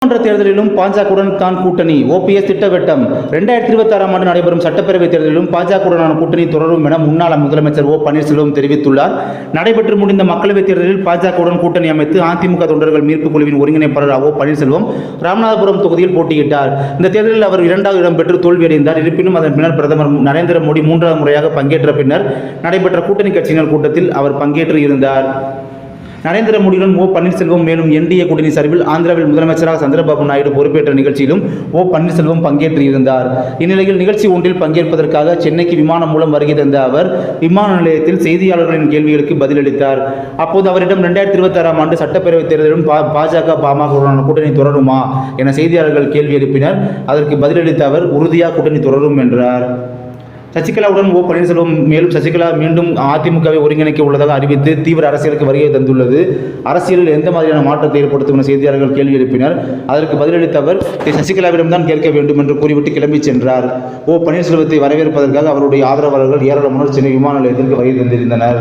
சட்டமன்ற தேர்தலிலும் பாஜகவுடன் தான் கூட்டணி. ஓபிஎஸ் திட்டவட்டம். 2026ஆம் ஆண்டு நடைபெறும் சட்டப்பேரவைத் தேர்தலிலும் பாஜகவுடனான கூட்டணி தொடரும் என முன்னாள் முதலமைச்சர் ஓ பன்னீர்செல்வம் தெரிவித்துள்ளார். நடைபெற்று முடிந்த மக்களவைத் தேர்தலில் பாஜகவுடன் கூட்டணி அமைத்து அதிமுக தொண்டர்கள் மீட்புக் குழுவின் ஒருங்கிணைப்பாளர் ஓ பன்னீர்செல்வம் ராமநாதபுரம் தொகுதியில் போட்டியிட்டார். இந்த தேர்தலில் அவர் 2வது இடம் பெற்று தோல்வியடைந்தார். இருப்பினும் அதன் பின்னர் பிரதமர் நரேந்திர மோடி 3வது முறையாக பங்கேற்ற பின்னர் நடைபெற்ற கூட்டணி கட்சியினர் கூட்டத்தில் அவர் பங்கேற்று இருந்தார். நரேந்திர மோடியுடன் ஓ பன்னீர்செல்வம் மேலும் என்டிஏ கூட்டணி சார்பில் ஆந்திராவில் முதலமைச்சராக சந்திரபாபு நாயுடு பொறுப்பேற்ற நிகழ்ச்சியிலும் ஓ பன்னீர்செல்வம் பங்கேற்று இருந்தார். இந்நிலையில் நிகழ்ச்சி ஒன்றில் பங்கேற்பதற்காக சென்னைக்கு விமானம் மூலம் வருகை தந்த அவர் விமான நிலையத்தில் செய்தியாளர்களின் கேள்விகளுக்கு பதிலளித்தார். அப்போது அவரிடம் 2026ஆம் ஆண்டு சட்டப்பேரவைத் தேர்தலிலும் பாஜக பாமகவுடனான கூட்டணி தொடருமா என செய்தியாளர்கள் கேள்வி எழுப்பினர். அதற்கு பதிலளித்த அவர் உறுதியாக கூட்டணி தொடரும் என்றார். சசிகலாவுடன் ஓ பன்னீர்செல்வம் மேலும் சசிகலா மீண்டும் அதிமுகவை ஒருங்கிணைக்க உள்ளதாக அறிவித்து தீவிர அரசியலுக்கு வருகை தந்துள்ளது. அரசியலில் எந்த மாதிரியான மாற்றத்தை ஏற்படுத்தும் என செய்தியாளர்கள் கேள்வி எழுப்பினர். அதற்கு பதிலளித்த அவர் சசிகலாவிடம்தான் கேட்க வேண்டும் என்று கூறிவிட்டு கிளம்பி சென்றார். ஓ பன்னீர்செல்வத்தை வரவேற்பதற்காக அவருடைய ஆதரவாளர்கள் ஏராளமானோர் சென்னை விமான நிலையத்திற்கு வருகை தந்திருந்தனர்.